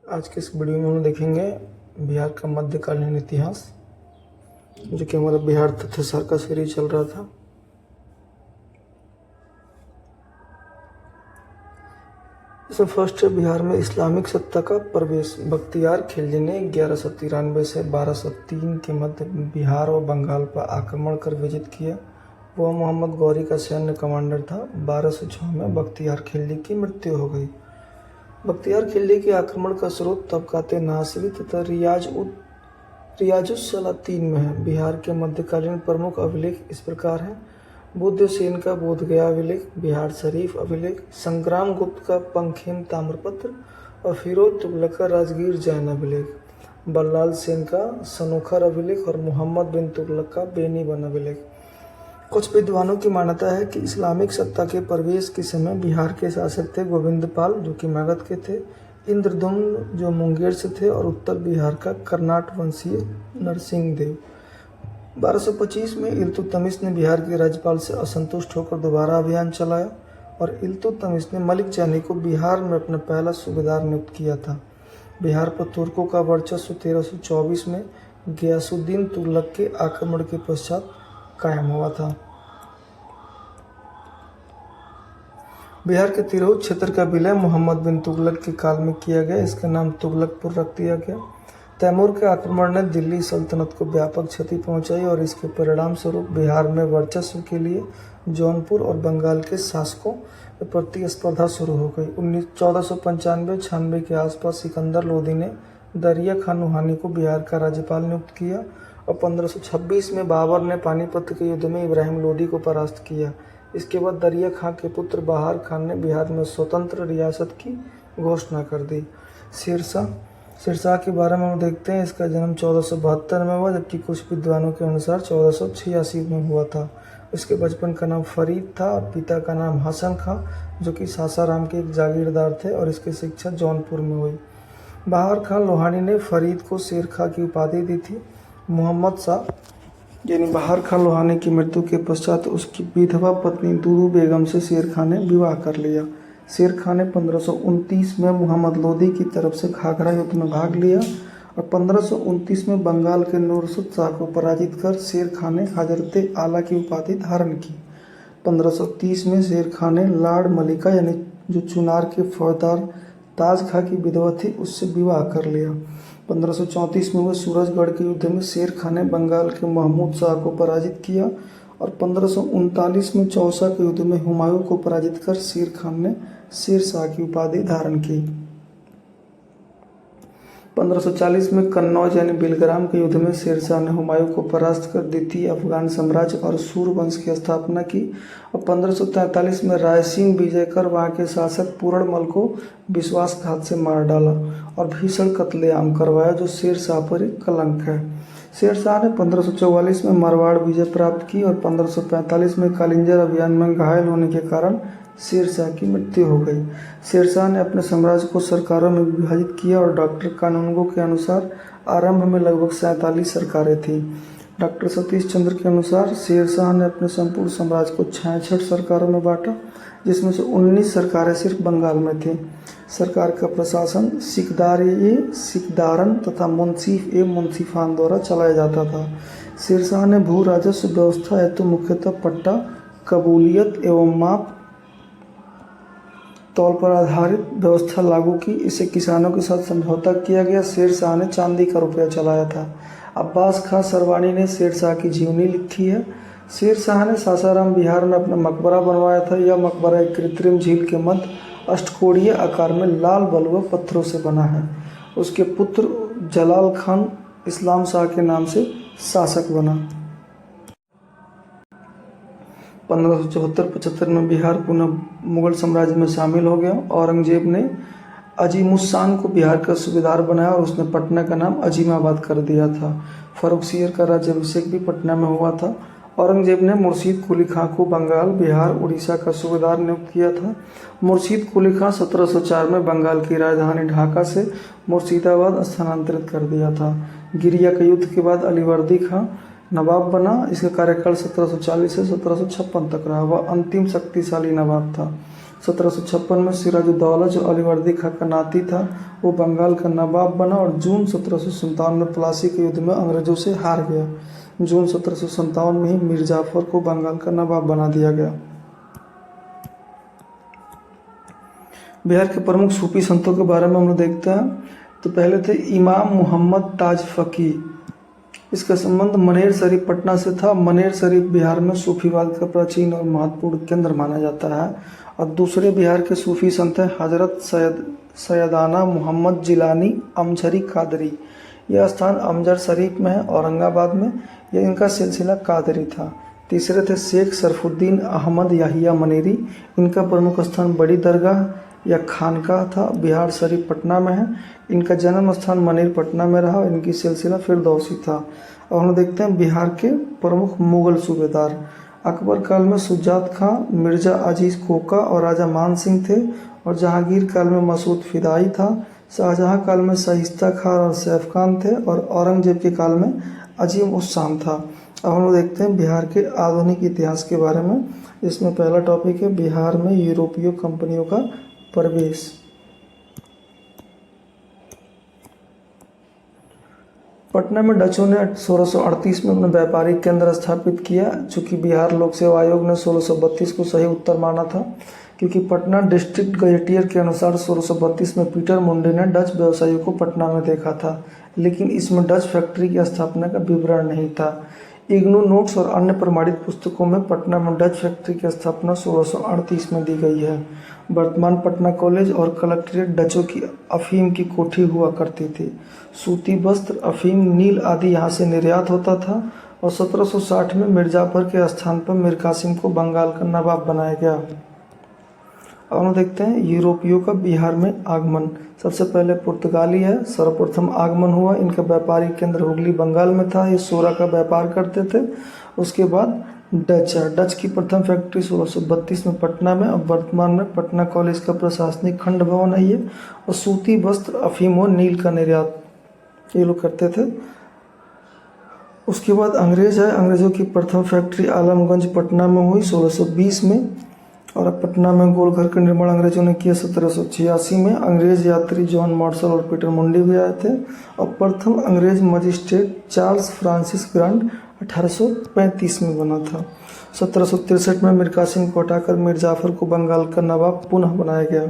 आज के इस वीडियो में हम देखेंगे बिहार का मध्यकालीन इतिहास, जो कि हमारा बिहार तथ्य सार का सीरीज चल रहा था। इसमें फर्स्ट है बिहार में इस्लामिक सत्ता का प्रवेश। बख्तियार खिलजी ने 1193 से 1203 के मध्य बिहार और बंगाल पर आक्रमण कर विजित किया। वह मोहम्मद गौरी का सैन्य कमांडर था। 1206 में बख्तियार खिलजी की मृत्यु हो गई। बख्तियार खिलजी के आक्रमण का स्रोत तबकाते नासिरी तथा रियाजुस सलातीन में है। बिहार के मध्यकालीन प्रमुख अभिलेख इस प्रकार हैं: बुद्ध सेन का बोधगया अभिलेख, बिहार शरीफ अभिलेख, संग्राम गुप्त का पंखेम ताम्रपत्र और फिरोज तुगलक का राजगीर जैन अभिलेख, बल्लाल सेन का सनोखर अभिलेख और मोहम्मद बिन तुगलक का बेनीबन अभिलेख। कुछ विद्वानों की मान्यता है कि इस्लामिक सत्ता के प्रवेश के समय बिहार के शासक थे गोविंदपाल, जो कि मगध के थे, इंद्रदुम्न, जो मुंगेर से थे, और उत्तर बिहार का कर्नाट वंशीय नरसिंह देव। 1225 में इल्तुतमिश ने बिहार के राज्यपाल से असंतुष्ट होकर दोबारा अभियान चलाया और इल्तुतमिश ने मलिक जानी को बिहार में अपना पहला सूबेदार नियुक्त किया था। बिहार पर तुर्कों का वर्चस्व 1324 में गयासुद्दीन तुगलक के आक्रमण के पश्चात कायम हुआ था। बिहार के तिरहुत क्षेत्र का विलय मोहम्मद बिन तुगलक के काल में किया गया। इसका नाम तुगलकपुर रख दिया गया। तैमूर के आक्रमण ने दिल्ली सल्तनत को व्यापक क्षति पहुंचाई और इसके परिणाम स्वरूप बिहार में वर्चस्व के लिए जौनपुर और बंगाल के शासकों में प्रतिस्पर्धा शुरू हो गई। 1495-96 के आसपास सिकंदर लोदी ने दरिया खान नुहानी को बिहार का राज्यपाल नियुक्त किया और 1526 में बाबर ने पानीपत के युद्ध में इब्राहिम लोदी को परास्त किया। इसके बाद दरिया खां के पुत्र बहार खान ने बिहार में स्वतंत्र रियासत की घोषणा कर दी। सिरसा के बारे में हम देखते हैं। इसका जन्म 1472 में हुआ, जबकि कुछ विद्वानों के अनुसार 1486 में हुआ था। इसके बचपन का नाम फरीद था और पिता का नाम हसन खां, जो कि सासाराम के एक जागीरदार थे, और इसकी शिक्षा जौनपुर में हुई। बहार खान लोहानी ने फरीद को शेर खां की उपाधि दी थी। मोहम्मद शाह यानी बहार खान लोहानी की मृत्यु के पश्चात उसकी विधवा पत्नी दूदू बेगम से शेर खां ने विवाह कर लिया। शेर खां ने 1529 में मोहम्मद लोदी की तरफ से घाघरा युद्ध में भाग लिया और 1529 में बंगाल के नूरसुद शाह को पराजित कर शेर खां ने हजरते आला की उपाधि धारण की। 1530 में शेर खां ने लाड़ मलिका यानी जो चुनार के फौजदार ताज खां की विधवा थी, उससे विवाह कर लिया। 1534 में वह सूरजगढ़ के युद्ध में शेर खां ने बंगाल के महमूद शाह को पराजित किया और 1539 में चौसा के युद्ध में हुमायूं को पराजित कर शेर खान ने शेर शाह की उपाधि धारण की। 1540 में कन्नौज यानी बिलग्राम के युद्ध में शेर शाह ने हुमायूं को परास्त कर द्वितीय अफगान साम्राज्य और सूरवंश की स्थापना की और 1543 में रायसीन विजय कर वहां के शासक पूरणमल को विश्वासघात से मार डाला और भीषण कत्लेआम करवाया, जो शेर शाह पर एक कलंक है। शेर शाह ने 1544 में मारवाड़ विजय प्राप्त की और 1545 में कालिंजर अभियान में घायल होने के कारण शेर शाह की मृत्यु हो गई। शेर शाह ने अपने साम्राज्य को सरकारों में विभाजित किया और डॉक्टर कानूनगो के अनुसार आरंभ में लगभग 47 सरकारें थीं। डॉक्टर सतीश चंद्र के अनुसार शेर शाह ने अपने संपूर्ण साम्राज्य को 66 सरकारों में बांटा, जिसमें से 19 सरकारें सिर्फ बंगाल में थीं। सरकार का प्रशासन सिकदारन तथा मुंसीफ मुंसीफान द्वारा चलाया जाता था। शेर शाह ने भू राजस्व व्यवस्था हेतु मुख्यतः पट्टा, कबूलियत एवं माप तौल पर आधारित व्यवस्था लागू की। इसे किसानों के साथ समझौता किया गया। शेर शाह ने चांदी का रुपया चलाया था। अब्बास खां सरवानी ने शेर शाह की जीवनी लिखी है। शेर शाह ने सासाराम बिहार में अपना मकबरा बनवाया था। यह मकबरा एक कृत्रिम झील के मध्य अष्टकोणीय आकार में लाल बलुआ पत्थरों से बना है। उसके पुत्र जलाल खान इस्लाम शाह के नाम से शासक बना। 1574-75 में बिहार पुनः मुगल साम्राज्य में शामिल हो गया। औरंगजेब ने अजीमुस्सान को बिहार का सूबेदार बनाया और उसने पटना का नाम अजीमाबाद कर दिया था। फर्रुखसियर का राज्याभिषेक भी पटना में हुआ था। औरंगजेब ने मुर्शीद कुली खां को बंगाल, बिहार, उड़ीसा का सूबेदार नियुक्त किया था। मुर्शीद कुली खां 1704 में बंगाल की राजधानी ढाका से मुर्शिदाबाद स्थानांतरित कर दिया था। गिरिया के युद्ध के बाद अलीवर्दी खां नवाब बना। इसका कार्यकाल 1740 से 1756 तक रहा। वह अंतिम शक्तिशाली नवाब था। 1756 में सिराजुद्दौला जो अलीवर्दी खां का नाती था वो बंगाल का नवाब बना और जून 1757 में प्लासी के युद्ध में अंग्रेजों से हार गया। जून 1757 में ही मीर जाफर को बंगाल का नवाब बना दिया गया। बिहार के प्रमुख सूफी संतों के बारे में हम लोग देखते हैं। तो पहले थे इमाम मोहम्मद ताज फ़की। इसका संबंध मनेर शरीफ पटना से था। मनेर शरीफ बिहार में सूफीवाद का प्राचीन और महत्वपूर्ण केंद्र माना जाता है। और दूसरे बिहार के सूफी संत हैं हजरत सैयदाना मोहम्मद जिलानी अमझरी कादरी। यह स्थान अमजर शरीफ में है, औरंगाबाद में। यह इनका सिलसिला कादरी था। तीसरे थे शेख सरफुद्दीन अहमद याहिया मनेरी। इनका प्रमुख स्थान बड़ी दरगाह या खानकाह था, बिहार शरीफ पटना में है। इनका जन्म स्थान मनेर पटना में रहा। इनकी सिलसिला फिरदौसी था। और हम देखते हैं बिहार के प्रमुख मुगल सूबेदार। अकबर काल में सुजात खां, मिर्जा अजीज कोका और राजा मान सिंह थे। और जहांगीर काल में मसूद फिदाई था। शाहजहां काल में शाइस्ता खां और सैफ खान थे। और औरंगजेब के काल में अजीम उस शाम था। अब हम लोग देखते हैं बिहार के आधुनिक इतिहास के बारे में। इसमें पहला टॉपिक है बिहार में यूरोपीय कंपनियों का प्रवेश। पटना में डचों ने 1638 में अपना व्यापारिक केंद्र स्थापित किया। चूँकि बिहार लोक सेवा आयोग ने 1632 को सही उत्तर माना था, क्योंकि पटना डिस्ट्रिक्ट गजेटियर के अनुसार 1632 में पीटर मुंडे ने डच व्यवसायियों को पटना में देखा था, लेकिन इसमें डच फैक्ट्री की स्थापना का विवरण नहीं था। इग्नू नोट्स और अन्य प्रमाणित पुस्तकों में पटना में डच फैक्ट्री की स्थापना 1638 में दी गई है। वर्तमान पटना कॉलेज और कलेक्ट्रेट डचों की अफीम की कोठी हुआ करती थी। सूती वस्त्र, अफीम, नील आदि यहाँ से निर्यात होता था। और 1760 में मिर्जाफर के स्थान पर मीर कासिम को बंगाल का नवाब बनाया गया। अब हम देखते हैं यूरोपियों का बिहार में आगमन। सबसे पहले पुर्तगाली है, सर्वप्रथम आगमन हुआ। इनका व्यापारिक केंद्र हुगली बंगाल में था। ये सोरा का व्यापार करते थे। उसके बाद डच है। डच की प्रथम फैक्ट्री 1632 में पटना में। अब वर्तमान में पटना कॉलेज का प्रशासनिक खंड भवन है ये। और सूती वस्त्र, अफीम और नील का निर्यात ये लोग करते थे। उसके बाद अंग्रेज है। अंग्रेजों की प्रथम फैक्ट्री आलमगंज पटना में हुई 1620 में। और अब पटना में गोलघर का निर्माण अंग्रेजों ने किया 1786 में। अंग्रेज यात्री जॉन मार्शल और पीटर मुंडी भी आए थे। और प्रथम अंग्रेज मजिस्ट्रेट चार्ल्स फ्रांसिस ग्रांट 1835 में बना था। 1763 में मीर कासिम को हटाकर मीर जाफर को बंगाल का नवाब पुनः बनाया गया।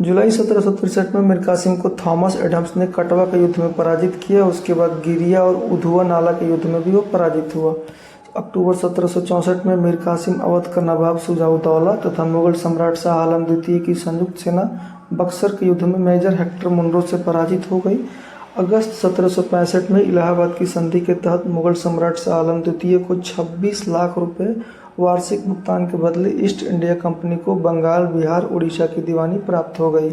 जुलाई 1763 में मीर कासिम को थॉमस एडम्स ने कटवा के युद्ध में पराजित किया। उसके बाद गिरिया और उधुआ नाला के युद्ध में भी वो पराजित हुआ। अक्टूबर 1764 में मीर कासिम अवध का नवाब शुजाउद्दौला तथा मुगल सम्राट शाह आलम द्वितीय की संयुक्त सेना बक्सर के युद्ध में मेजर हेक्टर मुनरो से पराजित हो गई। अगस्त 1765 में इलाहाबाद की संधि के तहत मुगल सम्राट शाह आलम द्वितीय को 26 लाख रुपए वार्षिक भुगतान के बदले ईस्ट इंडिया कंपनी को बंगाल, बिहार, उड़ीसा की दीवानी प्राप्त हो गई।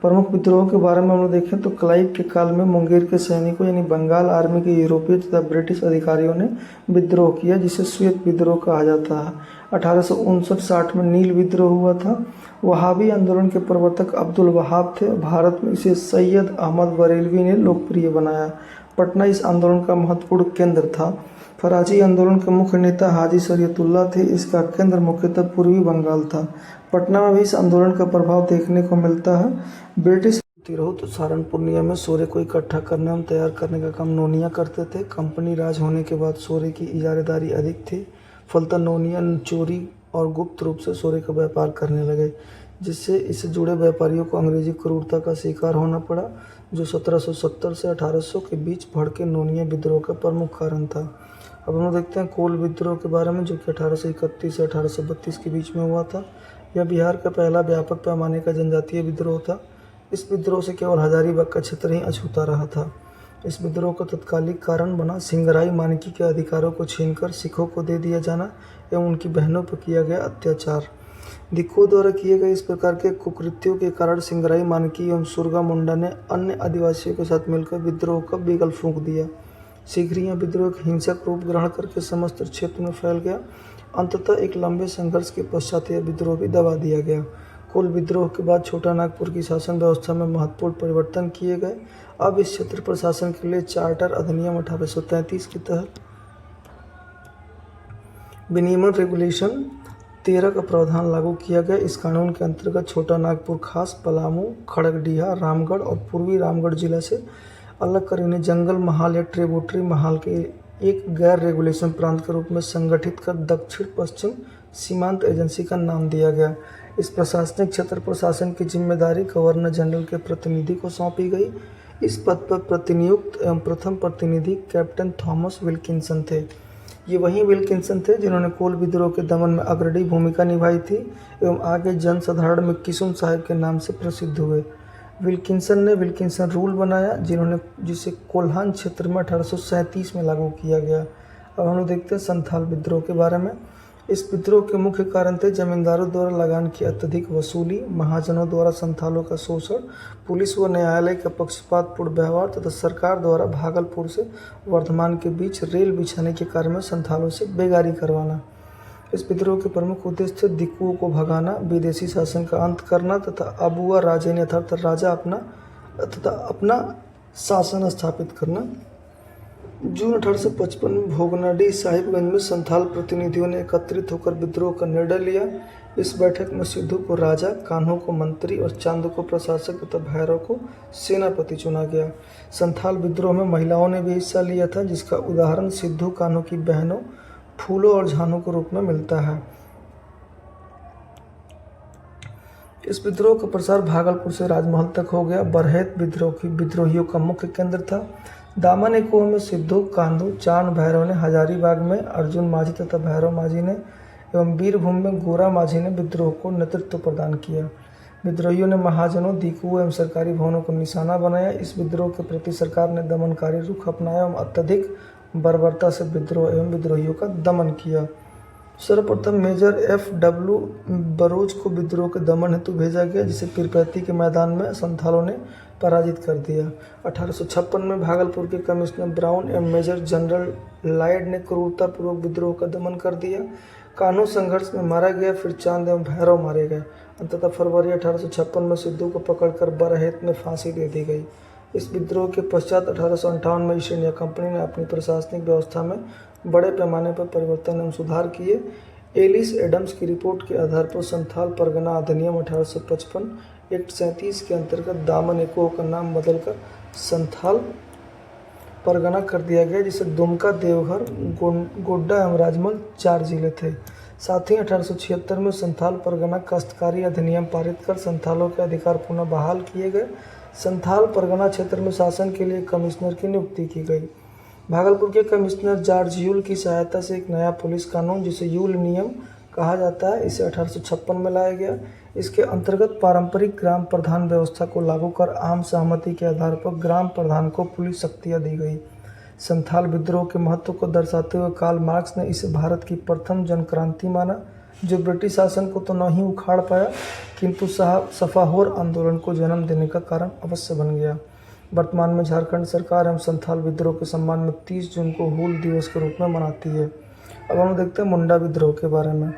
प्रमुख विद्रोह के बारे में हम लोग देखें तो क्लाइव के काल में मुंगेर के सैनिकों यानी बंगाल आर्मी के यूरोपीय तथा ब्रिटिश अधिकारियों ने विद्रोह किया, जिसे श्वेत विद्रोह कहा जाता है। 1859-60 में नील विद्रोह हुआ था। वहाबी आंदोलन के प्रवर्तक अब्दुल वहाब थे। भारत में इसे सैयद अहमद बरेलवी ने लोकप्रिय बनाया। पटना इस आंदोलन का महत्वपूर्ण केंद्र था। फराजी आंदोलन के मुख्य नेता हाजी शरीयतुल्लाह थे। इसका केंद्र मुख्यतः पूर्वी बंगाल था। पटना में भी इस आंदोलन का प्रभाव देखने को मिलता है। ब्रिटिश तिरहुत सहारनपुर पूर्णिया में सोरे को इकट्ठा करने एवं तैयार करने का काम नोनिया करते थे। कंपनी राज होने के बाद सोरे की इजारेदारी अधिक थी। फलतः नोनिया चोरी और गुप्त रूप से सोरे का व्यापार करने लगे, जिससे इससे जुड़े व्यापारियों को अंग्रेजी क्रूरता का शिकार होना पड़ा, जो 1770 से 1800 के बीच भड़के नोनिया विद्रोह का प्रमुख कारण था। अब हम देखते हैं कोल विद्रोह के बारे में, जो कि 1831 से 1832 के बीच में हुआ था। यह बिहार का पहला व्यापक पैमाने का जनजातीय विद्रोह था। इस विद्रोह से केवल हजारीबाग का क्षेत्र ही अछूता रहा था। इस विद्रोह का तत्कालिक कारण बना सिंगराई मानकी के अधिकारों को छीनकर सिखों को दे दिया जाना एवं उनकी बहनों पर किया गया अत्याचार। दिखों द्वारा किए गए इस प्रकार के कुकृत्यों के कारण सिंगराई मानकी एवं सुरगा मुंडा ने अन्य आदिवासियों के साथ मिलकर विद्रोह का बिगल फूंक दिया। शीघ्र ही यह विद्रोह एक हिंसक रूप ग्रहण करके समस्त क्षेत्र में फैल गया। अंततः एक लंबे संघर्ष के पश्चात यह विद्रोह भी दबा दिया गया। कोल विद्रोह के बाद छोटा नागपुर की शासन व्यवस्था में महत्वपूर्ण परिवर्तन किए गए। अब इस क्षेत्र प्रशासन के लिए चार्टर अधिनियम 1833 के तहत विनियमन रेगुलेशन 13 का प्रावधान लागू किया गया। इस कानून के अंतर्गत छोटा नागपुर खास, पलामू, खड़गडिहा, रामगढ़ और पूर्वी रामगढ़ जिला से अलग कर इन्हें जंगल महाल या ट्रिब्यूटरी महाल के एक गैर रेगुलेशन प्रांत के रूप में संगठित कर दक्षिण पश्चिम सीमांत एजेंसी का नाम दिया गया। इस प्रशासनिक क्षेत्र पर शासन की जिम्मेदारी गवर्नर जनरल के प्रतिनिधि को सौंपी गई। इस पद पर प्रतिनियुक्त एवं प्रथम प्रतिनिधि कैप्टन थॉमस विल्किंसन थे। ये वही विल्किंसन थे जिन्होंने कोल विद्रोह के दमन में अग्रणी भूमिका निभाई थी एवं आगे जनसाधारण में किसुन साहिब के नाम से प्रसिद्ध हुए। विल्किंसन ने विल्किंसन रूल बनाया जिसे कोल्हान क्षेत्र में 1837 में लागू किया गया। अब हम लोग देखते हैं संथाल विद्रोह के बारे में। इस विद्रोह के मुख्य कारण थे जमींदारों द्वारा लगान की अत्यधिक वसूली, महाजनों द्वारा संथालों का शोषण, पुलिस व न्यायालय का पक्षपातपूर्ण व्यवहार तथा सरकार द्वारा भागलपुर से वर्धमान के बीच रेल बिछाने के कार्य में संथालों से बेगारी करवाना। इस विद्रोह के प्रमुख उद्देश्य थे दिक्कुओं को भगाना, विदेशी शासन का अंत करना तथा अबुआ राजे ने अर्थात राजा अपना शासन स्थापित करना। जून 1855 में भोगनाडीह साहिबगंज में संथाल प्रतिनिधियों ने एकत्रित होकर विद्रोह का निर्णय लिया। इस बैठक में सिद्धू को राजा, कान्हो को मंत्री और चांदू को प्रशासक तथा भैरव को सेनापति चुना गया। संथाल विद्रोह में महिलाओं ने भी हिस्सा लिया था, जिसका उदाहरण सिद्धू कान्हो की बहनों फूलों और झानों के रूप में मिलता है। इस विद्रोह का प्रसार भागलपुर से राजमहल तक हो गया। बरहेत विद्रोहियों का मुख्य केंद्र था। दामन एकोह में सिद्धू, कान्हू, चांद भैरव ने, हजारीबाग में अर्जुन माझी तथा भैरव माझी ने एवं बीरभूम में गोरा माझी ने विद्रोह को नेतृत्व प्रदान किया। विद्रोहियों ने महाजनों, दीकुओं एवं सरकारी भवनों को निशाना बनाया। इस विद्रोह के प्रति सरकार ने दमनकारी रुख अपनाया एवं अत्यधिक बर्बरता से विद्रोह एवं विद्रोहियों का दमन किया। सर्वप्रथम मेजर F.W. बरोज को विद्रोह के दमन हेतु भेजा गया, जिसे पीरपैंती के मैदान में संथालों ने पराजित कर दिया। 1856 में भागलपुर के कमिश्नर ब्राउन एवं मेजर जनरल लायड ने क्रूरतापूर्वक विद्रोह का दमन कर दिया। कान्हू संघर्ष में मारा गया, फिर चांद एवं भैरव मारे गए। अंततः फरवरी 1856 में सिद्धू को पकड़कर बरहेत में फांसी दे दी गई। इस विद्रोह के पश्चात 1858 में ईस्ट इंडिया कंपनी ने अपनी प्रशासनिक व्यवस्था में बड़े पैमाने पर परिवर्तन एवं सुधार किए। एलिस एडम्स की रिपोर्ट के आधार पर संथाल परगना अधिनियम 1855 एक्ट 37 के अंतर्गत दामन एकोह का नाम बदलकर संथाल परगना कर दिया गया, जिसे दुमका, देवघर, गोड्डा एवं राजमहल 4 जिले थे। साथ ही 1876 में संथाल परगना काश्तकारी अधिनियम पारित कर संथालों के अधिकार पुनः बहाल किए गए। संथाल परगना क्षेत्र में शासन के लिए कमिश्नर की नियुक्ति की गई। भागलपुर के कमिश्नर जॉर्ज यूल की सहायता से एक नया पुलिस कानून, जिसे यूल नियम कहा जाता है, इसे 1856 में लाया गया। इसके अंतर्गत पारंपरिक ग्राम प्रधान व्यवस्था को लागू कर आम सहमति के आधार पर ग्राम प्रधान को पुलिस शक्तियाँ दी गई। संथाल विद्रोह के महत्व को दर्शाते हुए कार्ल मार्क्स ने इसे भारत की प्रथम जनक्रांति माना, जो ब्रिटिश शासन को तो न ही उखाड़ पाया, किंतु सफाहोर आंदोलन को जन्म देने का कारण अवश्य बन गया। वर्तमान में झारखंड सरकार एवं संथाल विद्रोह के सम्मान में 30 जून को हूल दिवस के रूप में मनाती है। अब हम देखते हैं मुंडा विद्रोह के बारे में।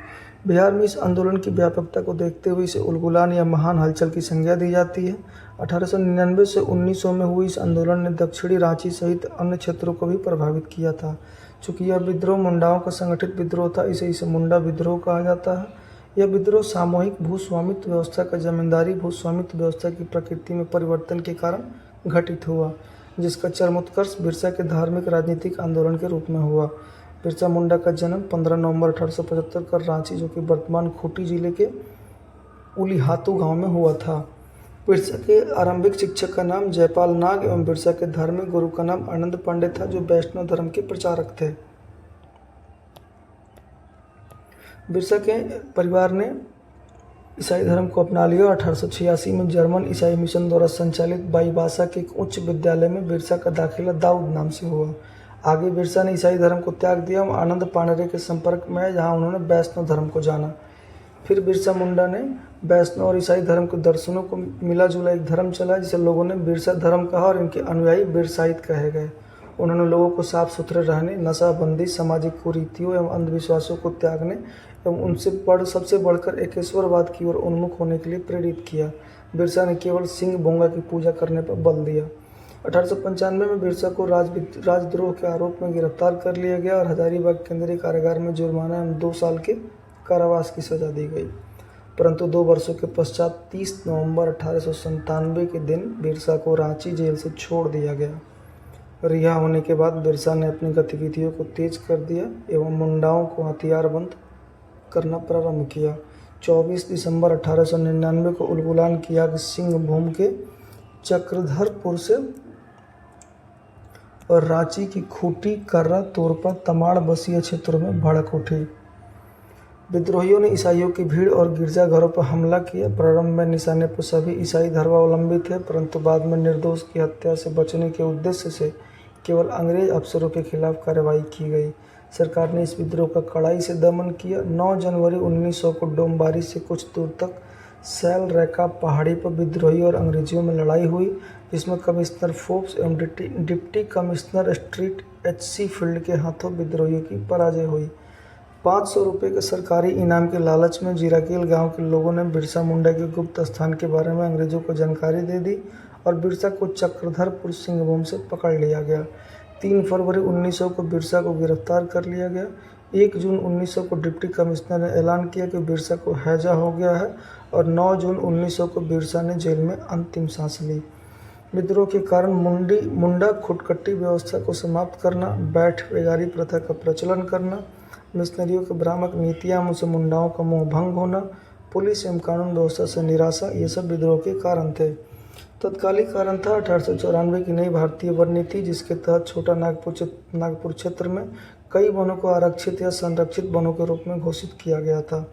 बिहार में इस आंदोलन की व्यापकता को देखते हुए इसे उलगुलान या महान हलचल की संज्ञा दी जाती है। 1899 से 1900 में हुई इस आंदोलन ने दक्षिणी रांची सहित अन्य क्षेत्रों को भी प्रभावित किया था। चूँकि यह विद्रोह मुंडाओं का संगठित विद्रोह था, इसे मुंडा विद्रोह कहा जाता है। यह विद्रोह सामूहिक भूस्वामित्व व्यवस्था का जमींदारी भूस्वामित्व व्यवस्था की प्रकृति में परिवर्तन के कारण घटित हुआ, जिसका चरमोत्कर्ष बिरसा के धार्मिक राजनीतिक आंदोलन के रूप में हुआ। बिरसा मुंडा का जन्म 15 नवंबर 1875 को रांची, जो कि वर्तमान खूंटी जिले के उलीहातू गांव में हुआ था। बिरसा के आरंभिक शिक्षक का नाम जयपाल नाग एवं बिरसा के धार्मिक गुरु का नाम आनंद पांडे था, जो वैष्णव धर्म के प्रचारक थे। बिरसा के परिवार ने ईसाई धर्म को अपना लिया। 1886 में जर्मन ईसाई मिशन द्वारा संचालित बाईबासा के एक उच्च विद्यालय में बिरसा का दाखिला दाऊद नाम से हुआ। आगे बिरसा ने ईसाई धर्म को त्याग दिया और आनंद पांडे के संपर्क में आए, जहां उन्होंने वैष्णव धर्म को जाना। फिर बिरसा मुंडा ने वैष्णव और ईसाई धर्म के दर्शनों को मिला जुला एक धर्म चलाया, जिसे लोगों ने बिरसा धर्म कहा और इनके अनुयायी बिरसाइत कहे गए। उन्होंने लोगों को साफ सुथरे रहने, नशाबंदी, सामाजिक कुरीतियों एवं अंधविश्वासों को त्यागने एवं उनसे सबसे बढ़कर एकेश्वरवाद की ओर उन्मुख होने के लिए प्रेरित किया। बिरसा ने केवल सिंह बोंगा की पूजा करने पर बल दिया। 1895 में बिरसा को राजद्रोह के आरोप में गिरफ्तार कर लिया गया और हजारीबाग केंद्रीय कारागार में जुर्माना एवं 2 साल के कारावास की सजा दी गई। परंतु 2 वर्षों के पश्चात 30 नवंबर 1897 के दिन बिरसा को रांची जेल से छोड़ दिया गया। रिहा होने के बाद बिरसा ने अपनी गतिविधियों को तेज कर दिया एवं मुंडाओं को हथियारबंद करना प्रारंभ किया। 24 दिसंबर 1899 को उलगुलान की आग सिंहभूम के चक्रधरपुर से और रांची की खूंटी, कर्रा, तोरपा, तमाड़, बसिया क्षेत्रों में भड़क उठी। विद्रोहियों ने ईसाइयों की भीड़ और गिरजाघरों पर हमला किया। प्रारंभ में निशाने पर सभी ईसाई धर्मावलंबी थे, परंतु बाद में निर्दोष की हत्या से बचने के उद्देश्य से केवल अंग्रेज अफसरों के खिलाफ कार्रवाई की गई। सरकार ने इस विद्रोह का कड़ाई से दमन किया। 9 जनवरी 1900 को डोमबारी से कुछ दूर तक सैल रैका पहाड़ी पर विद्रोहियों और अंग्रेजियों में लड़ाई हुई, जिसमें कमिश्नर फोर्ब्स एवं deputy commissioner street H.C. Field के हाथों विद्रोहियों की पराजय हुई। 500 रुपये के सरकारी इनाम के लालच में जीराकेल गांव के लोगों ने बिरसा मुंडा के गुप्त स्थान के बारे में अंग्रेजों को जानकारी दे दी और बिरसा को चक्रधरपुर सिंहभूम से पकड़ लिया गया। 3 फरवरी 1900 को बिरसा को गिरफ्तार कर लिया गया। 1 जून 1900 को डिप्टी कमिश्नर ने ऐलान किया कि बिरसा को हैजा हो गया है और 9 जून 1900 को बिरसा ने जेल में अंतिम सांस ली। विद्रोह के कारण मुंडा खुटकट्टी व्यवस्था को समाप्त करना, बैठ बेगारी प्रथा का प्रचलन करना, मिशनरियों के भ्रामक नीतियां से मुंडाओं का मोह भंग होना, पुलिस एवं कानून व्यवस्था से निराशा, ये सब विद्रोह के कारण थे। तत्कालिक कारण था 1894 की नई भारतीय वन नीति, जिसके तहत छोटा नागपुर क्षेत्र में कई वनों को आरक्षित या संरक्षित वनों के रूप में घोषित किया गया था।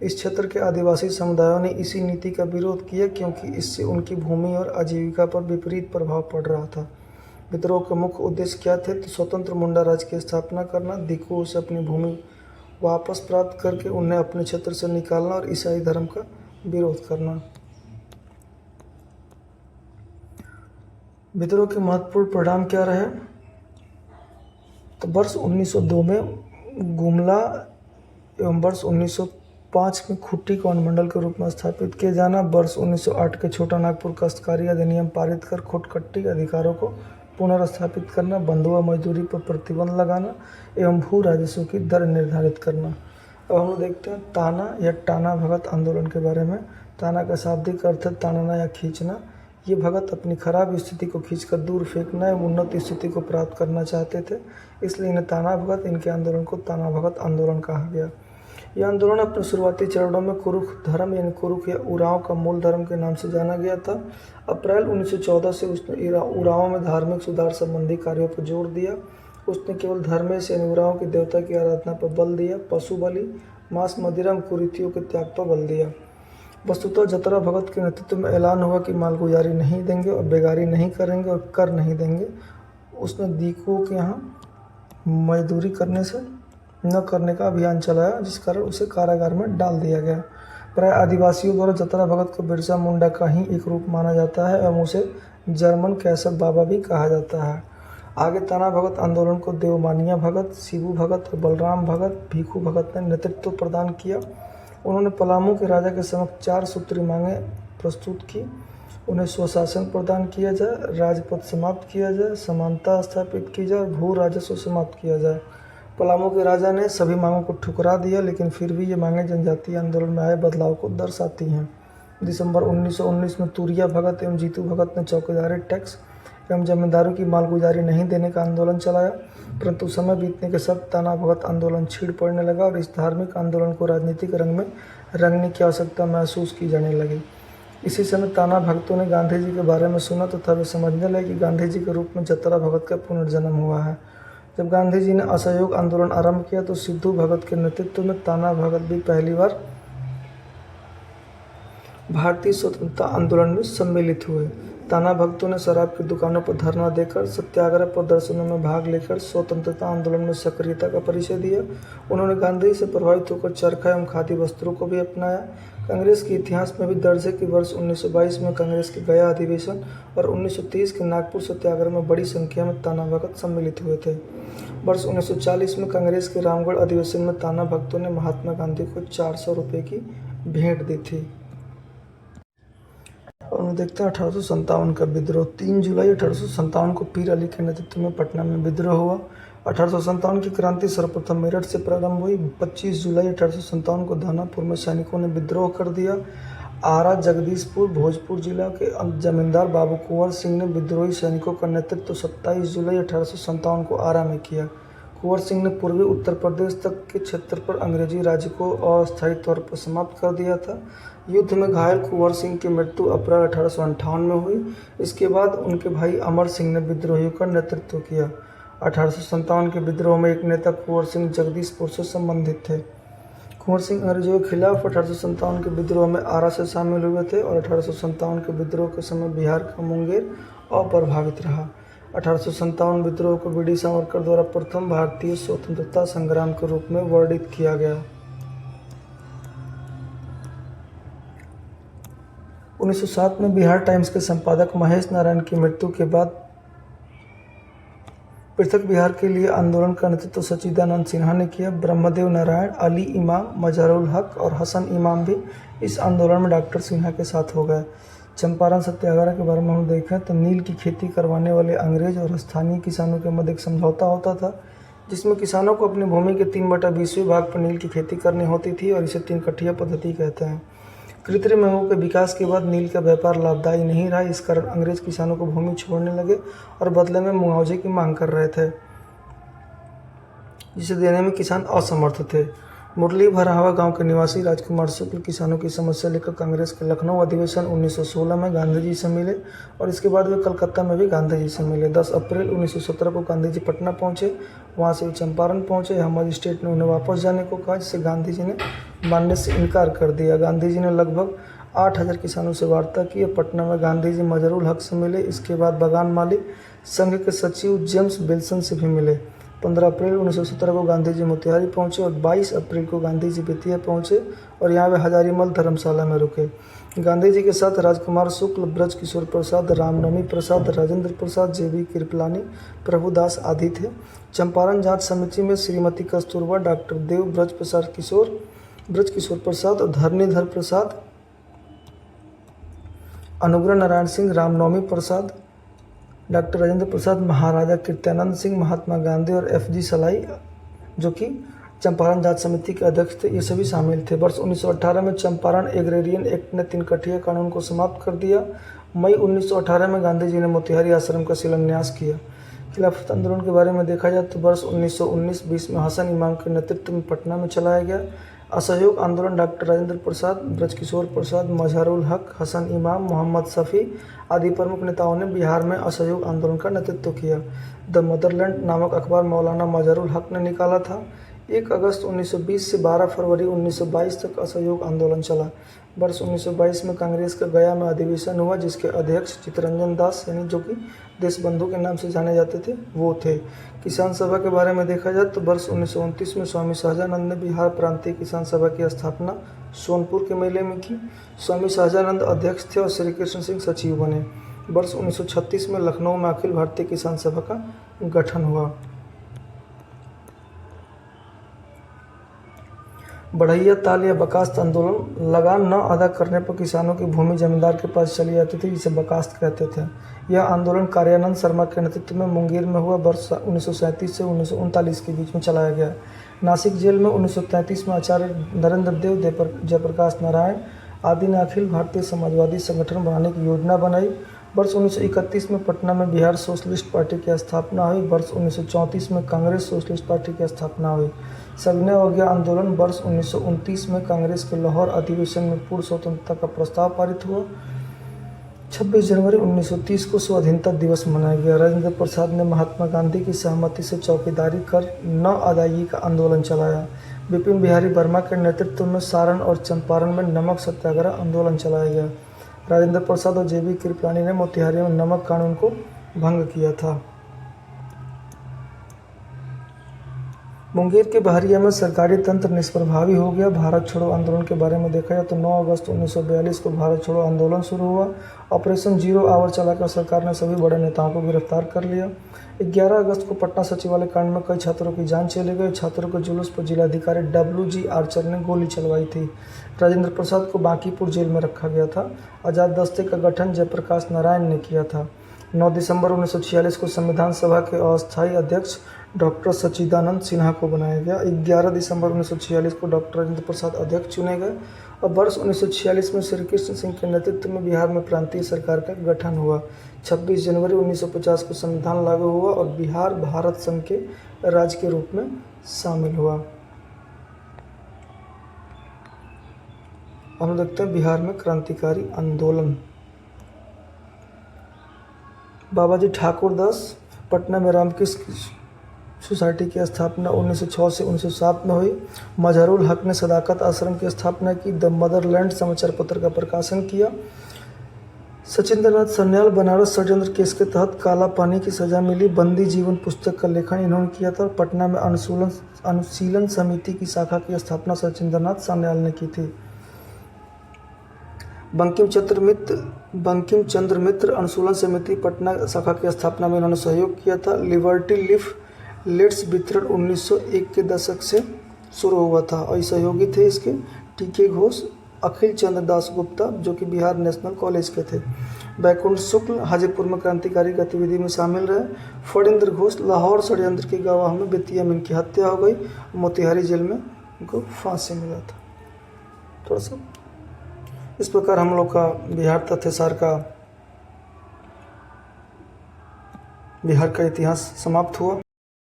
इस क्षेत्र के आदिवासी समुदायों ने इसी नीति का विरोध किया, क्योंकि इससे उनकी भूमि और आजीविका पर विपरीत प्रभाव पड़ रहा था। विद्रोह के मुख्य उद्देश्य क्या थे? तो स्वतंत्र मुंडा राज्य की स्थापना करना, दिकुओं से अपनी भूमि वापस प्राप्त करके उन्हें अपने क्षेत्र से निकालना और ईसाई धर्म का विरोध करना। विद्रोह के महत्वपूर्ण परिणाम क्या रहे? तो वर्ष 1902 में गुमला एवं वर्ष 1905 में खूंटी को अनुमंडल के रूप में स्थापित किया जाना, वर्ष 1908 के छोटा नागपुर काश्तकारी अधिनियम पारित कर खुटकट्टी अधिकारों को पुनर्स्थापित करना, बंधुआ मजदूरी पर प्रतिबंध लगाना एवं भू राजस्व की दर निर्धारित करना। अब हम लोग देखते हैं ताना या टाना भगत आंदोलन के बारे में। ताना का शाब्दिक अर्थ है तानना या खींचना। ये भगत अपनी खराब स्थिति को खींचकर दूर फेंकना एवं उन्नत स्थिति को प्राप्त करना चाहते थे, इसलिए इन्हें ताना भगत, इनके आंदोलन को ताना भगत आंदोलन कहा गया। यह आंदोलन अपने शुरुआती चरणों में कुरुख धर्म यानी कुरुख या उरांव का मूल धर्म के नाम से जाना गया था। अप्रैल 1914 से उसने उरांव में धार्मिक सुधार संबंधी कार्यों पर जोर दिया। उसने केवल धर्मेश यानी उरांव के देवता की आराधना पर बल दिया, पशु बलि, मांस, मदिरा एवं कुरीतियों के त्याग पर बल दिया। वस्तुतः जतरा भगत के नेतृत्व में ऐलान हुआ कि मालगुजारी नहीं देंगे और बेगारी नहीं करेंगे और कर नहीं देंगे। उसने दीकुओं के यहाँ मजदूरी करने से न करने का अभियान चलाया, जिस कारण उसे कारागार में डाल दिया गया। प्राय आदिवासियों द्वारा जतरा भगत को बिरसा मुंडा का ही एक रूप माना जाता है एवं उसे जर्मन कैसर बाबा भी कहा जाता है। आगे ताना भगत आंदोलन को देवमानिया भगत, शिबू भगत और बलराम भगत, भीखू भगत ने नेतृत्व प्रदान किया। उन्होंने पलामू के राजा के समक्ष 4 सूत्री मांगें प्रस्तुत की। उन्हें स्वशासन प्रदान किया जाए, राजपद समाप्त किया जाए, समानता स्थापित की जाए और भू राजस्व समाप्त किया जाए। पलामू के राजा ने सभी मांगों को ठुकरा दिया, लेकिन फिर भी ये मांगें जनजातीय आंदोलन में आए बदलाव को दर्शाती हैं। दिसंबर 1919 में तुरिया भगत एवं जीतू भगत ने चौकीदारी टैक्स एवं जमींदारों की मालगुजारी नहीं देने का आंदोलन चलाया, परंतु समय बीतने के साथ ताना भगत आंदोलन छिड़ पड़ने लगा और इस धार्मिक आंदोलन को राजनीतिक रंग में रंगने की आवश्यकता महसूस की जाने लगी। इसी समय ताना भक्तों ने गांधी जी के बारे में सुना तथा वे समझने लगे कि गांधी जी के रूप में जतरा भगत का पुनर्जन्म हुआ है। जब गांधी जी ने असहयोग आंदोलन आरंभ किया तो सिद्धू भगत के नेतृत्व में ताना भगत भी पहली बार भारतीय स्वतंत्रता आंदोलन में सम्मिलित हुए। ताना भक्तों ने शराब की दुकानों पर धरना देकर, सत्याग्रह प्रदर्शनों में भाग लेकर स्वतंत्रता आंदोलन में सक्रियता का परिचय दिया। उन्होंने गांधी से प्रभावित होकर चरखा एवं खादी वस्त्रों को भी अपनाया। कांग्रेस के इतिहास में भी दर्ज है कि वर्ष 1922 में कांग्रेस के गया अधिवेशन और 1930 के नागपुर सत्याग्रह में बड़ी संख्या में ताना भगत सम्मिलित हुए थे। वर्ष 1940 में कांग्रेस के रामगढ़ अधिवेशन में ताना भक्तों ने महात्मा गांधी को 400 रुपये की भेंट दी थी। में देखते हैं 1857 का विद्रोह। 3 जुलाई 1857 को पीर अली के नेतृत्व में पटना में विद्रोह हुआ। 1857 की क्रांति सर्वप्रथम मेरठ से प्रारंभ हुई। 25 जुलाई 1857 को दानापुर में सैनिकों ने विद्रोह कर दिया। आरा, जगदीशपुर, भोजपुर जिला के जमींदार बाबू कुंवर सिंह ने विद्रोही सैनिकों का नेतृत्व 27 जुलाई 1857 को आरा में किया। कुंवर सिंह ने पूर्वी उत्तर प्रदेश तक के क्षेत्र पर अंग्रेजी राज्य को अस्थायी तौर पर समाप्त कर दिया था। युद्ध में घायल कुंवर सिंह की मृत्यु अप्रैल 1858 में हुई। इसके बाद उनके भाई अमर सिंह ने विद्रोहियों का नेतृत्व किया। 1857 के विद्रोह में एक नेता कुंवर सिंह जगदीशपुर से संबंधित थे। कुंवर सिंह अंग्रेजों के खिलाफ 1857 के विद्रोह में आरा से शामिल हुए थे और 1857 के विद्रोह के समय बिहार का मुंगेर अप्रभावित रहा। 1857 विद्रोह को वी.डी. सावरकर द्वारा प्रथम भारतीय स्वतंत्रता संग्राम के रूप में वर्णित किया गया। 1907 में बिहार टाइम्स के संपादक महेश नारायण की मृत्यु के बाद पृथक बिहार के लिए आंदोलन का नेतृत्व सच्चिदानंद सिन्हा ने किया। ब्रह्मदेव नारायण, अली इमाम, मजहरुल हक और हसन इमाम भी इस आंदोलन में डॉक्टर सिन्हा के साथ हो गए। चंपारण सत्याग्रह के बारे में हम देखें तो नील की खेती करवाने वाले अंग्रेज और स्थानीय किसानों के मध्य एक समझौता होता था, जिसमें किसानों को अपनी भूमि के 3/20 भाग पर नील की खेती करनी होती थी और इसे 3 कट्ठिया पद्धति कहते हैं। कृत्रिम अंगों के विकास के बाद नील का व्यापार लाभदायी नहीं रहा। इस कारण अंग्रेज किसानों को भूमि छोड़ने लगे और बदले में मुआवजे की मांग कर रहे थे, जिसे देने में किसान असमर्थ थे। मुरली भरावा गांव के निवासी राजकुमार शुक्ल किसानों की समस्या लेकर कांग्रेस के लखनऊ अधिवेशन 1916 में गांधी जी से मिले और इसके बाद वे कलकत्ता में भी गांधी जी से मिले। 10 अप्रैल 1917 को गांधी जी पटना पहुंचे। वहां से वे चंपारण पहुंचे। हमारी स्टेट ने उन्हें वापस जाने को कहा, जिसे गांधी जी ने मानने से इनकार कर दिया। गांधी जी ने लगभग 8000 किसानों से वार्ता की। पटना में गांधी जी मजहरुल हक से मिले। इसके बाद बगान मालिक संघ के सचिव जेम्स विल्सन से भी मिले। 15 अप्रैल 1917 को गांधी जी मोतिहारी पहुंचे और 22 अप्रैल को गांधी जी बेतिया पहुंचे और यहाँ वे हजारीमल धर्मशाला में रुके। गांधी जी के साथ राजकुमार शुक्ल, ब्रज किशोर प्रसाद, रामनवमी प्रसाद, राजेंद्र प्रसाद, जे.बी. कृपलानी, प्रभुदास आदि थे। चंपारण जांच समिति में श्रीमती कस्तूरबा, डॉक्टर देव, ब्रज किशोर प्रसाद और धरणीधर प्रसाद, अनुग्रह नारायण सिंह, रामनवमी प्रसाद, डॉक्टर राजेंद्र प्रसाद, महाराजा कृत्यानंद सिंह, महात्मा गांधी और F.G. सलाई, जो कि चंपारण जांच समिति के अध्यक्ष थे, ये सभी शामिल थे। वर्ष 1918 में चंपारण एग्रेरियन एक्ट ने 3 कट्ठिया कानून को समाप्त कर दिया। मई 1918 में गांधी जी ने मोतिहारी आश्रम का शिलान्यास किया। खिलाफत आंदोलन के बारे में देखा जाए तो वर्ष 1919-20 में हसन इमाम के नेतृत्व में पटना में चलाया गया। असहयोग आंदोलन डॉक्टर राजेंद्र प्रसाद, ब्रजकिशोर प्रसाद, मजहरुल हक, हसन इमाम, मोहम्मद शफी आदि प्रमुख नेताओं ने बिहार में असहयोग आंदोलन का नेतृत्व किया। द मदरलैंड नामक अखबार मौलाना मजहरुल हक ने निकाला था। 1 अगस्त 1920 से 12 फरवरी 1922 तक असहयोग आंदोलन चला। वर्ष 1922 में कांग्रेस का गया में अधिवेशन हुआ, जिसके अध्यक्ष चित्तरंजन दास, यानी जो कि देशबंधु के नाम से जाने जाते थे, वो थे। किसान सभा के बारे में देखा जाए तो वर्ष 1929 में स्वामी सहजानंद ने बिहार प्रांतीय किसान सभा की स्थापना सोनपुर के मेले में की। स्वामी सहजानंद अध्यक्ष थे और श्री कृष्ण सिंह सचिव बने। वर्ष 1936 में लखनऊ में अखिल भारतीय किसान सभा का गठन हुआ। बढ़ैया ताल या बकास्त आंदोलन, लगान न अदा करने पर किसानों की भूमि जमींदार के पास चली जाती थी, जिसे बकास्त कहते थे। यह आंदोलन कार्यानंद शर्मा के नेतृत्व में मुंगेर में हुआ। वर्ष 1937 से 1939 के बीच में चलाया गया। नासिक जेल में 1933 में आचार्य नरेंद्र देव, जयप्रकाश नारायण आदि ने अखिल भारतीय समाजवादी संगठन बनाने की योजना बनाई। वर्ष 1931 में पटना में बिहार सोशलिस्ट पार्टी की स्थापना हुई। वर्ष 1934 में कांग्रेस सोशलिस्ट पार्टी की स्थापना हुई। सविनय अवज्ञा आंदोलन, वर्ष 1929 में कांग्रेस के लाहौर अधिवेशन में पूर्ण स्वतंत्रता का प्रस्ताव पारित हुआ। 26 जनवरी 1930 को स्वाधीनता दिवस मनाया गया। राजेंद्र प्रसाद ने महात्मा गांधी की सहमति से चौकीदारी कर न अदायगी का आंदोलन चलाया। विपिन बिहारी वर्मा के नेतृत्व में सारण और चंपारण में नमक सत्याग्रह आंदोलन चलाया गया। राजेंद्र प्रसाद और जे.बी. कृपलानी ने मोतिहारी में नमक कानून को भंग किया था। मुंगेर के बहरिया में सरकारी तंत्र निष्प्रभावी हो गया। भारत छोड़ो आंदोलन के बारे में देखा जाए तो 9 अगस्त 1942 को भारत छोड़ो आंदोलन शुरू हुआ। ऑपरेशन 0 आवर चलाकर सरकार ने सभी बड़े नेताओं को गिरफ्तार कर लिया। 11 अगस्त को पटना सचिवालय कांड में कई छात्रों की जान चली गई। छात्रों के जुलूस पर जिलाधिकारी W.G. आर्चर ने गोली चलवाई थी। राजेंद्र प्रसाद को बांकीपुर जेल में रखा गया था। आज़ाद दस्ते का गठन जयप्रकाश नारायण ने किया था। 9 दिसंबर 1946 को संविधान सभा के अस्थायी अध्यक्ष डॉक्टर सच्चिदानंद सिन्हा को बनाया गया। 11 दिसंबर 1946 को डॉक्टर राजेंद्र प्रसाद अध्यक्ष चुने गए और वर्ष 1946 में श्री कृष्ण सिंह के नेतृत्व में बिहार में प्रांतीय सरकार का गठन हुआ। 26 जनवरी 1950 को संविधान लागू हुआ और बिहार भारत संघ के राज्य के रूप में शामिल हुआ। हम देखते हैं बिहार में क्रांतिकारी आंदोलन। बाबाजी ठाकुर दास, पटना में रामकृष्ण सोसाइटी की स्थापना 1906 से 1907 में हुई। मजहरुल हक ने सदाकत आश्रम की स्थापना की। द मदरलैंड समाचार पत्र का प्रकाशन किया। सचिंद्रनाथ सान्याल, बनारस षड्यंत्र केस के तहत काला पानी की सजा मिली। बंदी जीवन पुस्तक का लेखन इन्होंने किया था। पटना में अनुशीलन समिति की शाखा की स्थापना सचिंद्रनाथ सान्याल ने की थी। बंकिम चंद्र मित्र अनुशीलन समिति पटना शाखा की स्थापना में इन्होंने सहयोग किया था। लिबर्टी लीफ्लेट्स वितरण 1901 के दशक से शुरू हुआ था और सहयोगी थे इसके टी.के. घोष, अखिल चंद्र दास गुप्ता जो कि बिहार नेशनल कॉलेज के थे। बैकुंठ शुक्ल हाजीपुर में क्रांतिकारी गतिविधि में शामिल रहे। फणींद्र घोष, लाहौर षड्यंत्र की गवाह में बेतिया में इनकी हत्या हो गई। मोतिहारी जेल में उनको फांसी मिला था। थोड़ा सा इस प्रकार हम लोग का बिहार तथ्यसार का बिहार का इतिहास समाप्त हुआ।